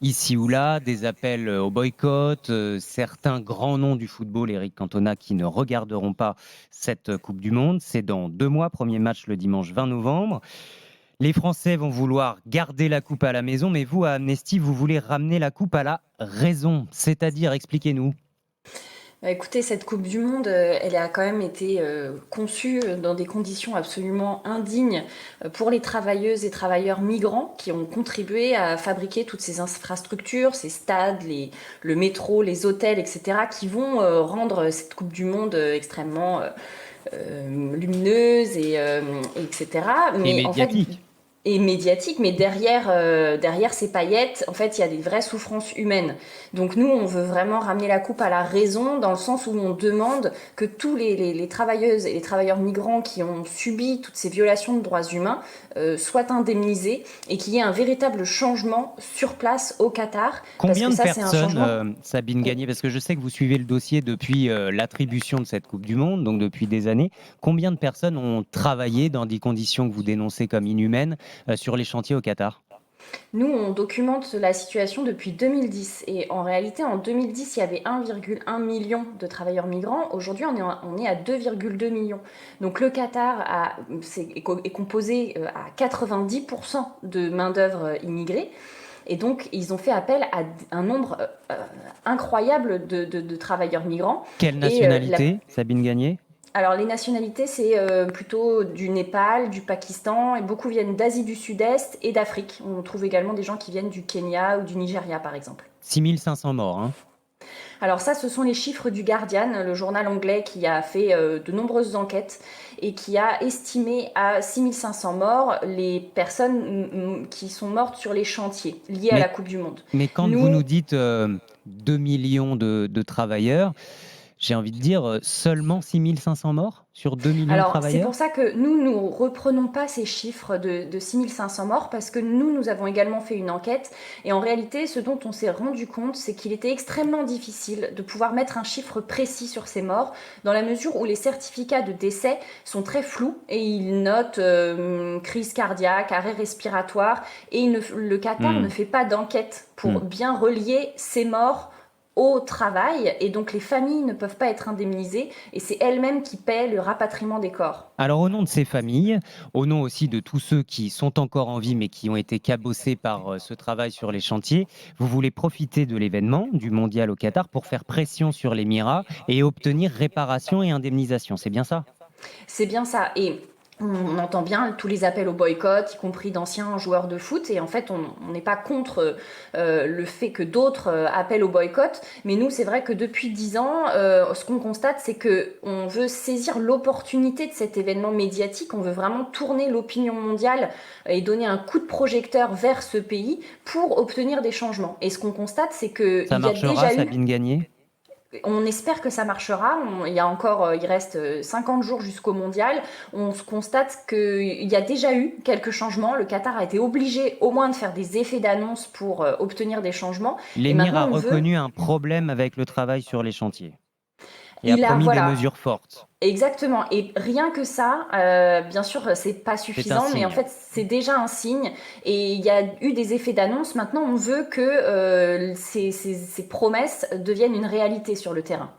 ici ou là, des appels au boycott, certains grands noms du football, Eric Cantona, qui ne regarderont pas cette Coupe du Monde. C'est dans 2 mois, premier match le dimanche 20 novembre. Les Français vont vouloir garder la coupe à la maison, mais vous, à Amnesty, vous voulez ramener la coupe à la raison. C'est-à-dire, expliquez-nous. Bah, écoutez, cette Coupe du Monde, elle a quand même été conçue dans des conditions absolument indignes pour les travailleuses et travailleurs migrants qui ont contribué à fabriquer toutes ces infrastructures, ces stades, le métro, les hôtels, etc., qui vont rendre cette Coupe du Monde extrêmement lumineuse etc. Et Mais en fait, médiatique. et médiatique, mais derrière ces paillettes, en fait, il y a des vraies souffrances humaines. Donc nous, on veut vraiment ramener la coupe à la raison, dans le sens où on demande que tous les travailleuses et les travailleurs migrants qui ont subi toutes ces violations de droits humains soient indemnisés et qu'il y ait un véritable changement sur place au Qatar, parce Combien que de ça, c'est un personnes, changement. Sabine Gagné, parce que je sais que vous suivez le dossier depuis l'attribution de cette Coupe du Monde, donc depuis des années, combien de personnes ont travaillé dans des conditions que vous dénoncez comme inhumaines sur les chantiers au Qatar? Nous, on documente la situation depuis 2010 et en réalité, en 2010, il y avait 1,1 million de travailleurs migrants. Aujourd'hui, on est à 2,2 millions. Donc le Qatar est composé à 90% de main-d'œuvre immigrée. Et donc, ils ont fait appel à un nombre incroyable de travailleurs migrants. Quelle Et nationalité, Sabine Gagné? alors les nationalités, c'est plutôt du Népal, du Pakistan, et beaucoup viennent d'Asie du Sud-Est et d'Afrique. On trouve également des gens qui viennent du Kenya ou du Nigeria, par exemple. 6500 morts, hein. Alors ça, ce sont les chiffres du Guardian, le journal anglais qui a fait de nombreuses enquêtes et qui a estimé à 6500 morts les personnes qui sont mortes sur les chantiers liés à Mais, la Coupe du Monde. mais quand vous Nous, nous dites 2 millions de travailleurs, j'ai envie de dire seulement 6500 morts sur 2 millions de Alors, c'est pour travailleurs? ça que nous ne reprenons pas ces chiffres de 6500 morts, parce que nous avons également fait une enquête. Et en réalité, ce dont on s'est rendu compte, c'est qu'il était extrêmement difficile de pouvoir mettre un chiffre précis sur ces morts, dans la mesure où les certificats de décès sont très flous et ils notent crise cardiaque, arrêt respiratoire. Et le Qatar ne Hmm. fait pas d'enquête pour Hmm. bien relier ces morts au travail, et donc les familles ne peuvent pas être indemnisées et c'est elles-mêmes qui paient le rapatriement des corps. Alors, au nom de ces familles, au nom aussi de tous ceux qui sont encore en vie mais qui ont été cabossés par ce travail sur les chantiers, vous voulez profiter de l'événement du mondial au Qatar pour faire pression sur l'Émirat et obtenir réparation et indemnisation. C'est bien ça? C'est bien ça. Et on entend bien tous les appels au boycott, y compris d'anciens joueurs de foot. Et en fait, on n'est pas contre le fait que d'autres appellent au boycott. Mais nous, c'est vrai que depuis 10 ans, ce qu'on constate, c'est qu'on veut saisir l'opportunité de cet événement médiatique. On veut vraiment tourner l'opinion mondiale et donner un coup de projecteur vers ce pays pour obtenir des changements. Et ce qu'on constate, c'est Ça qu'il y a marchera, déjà eu. Sabine Gagné? On espère que ça marchera. Il y a encore, il reste 50 jours jusqu'au mondial. On se constate qu'il y a déjà eu quelques changements. Le Qatar a été obligé au moins de faire des effets d'annonce pour obtenir des changements. Et L'émir maintenant, a on veut. reconnu un problème avec le travail sur les chantiers et a Il a, promis des voilà, mesures fortes. exactement. Et rien que ça, bien sûr, c'est pas C'est un suffisant, mais en signe. fait, c'est déjà un signe. Et il y a eu des effets d'annonce. Maintenant, on veut que ces promesses deviennent une réalité sur le terrain.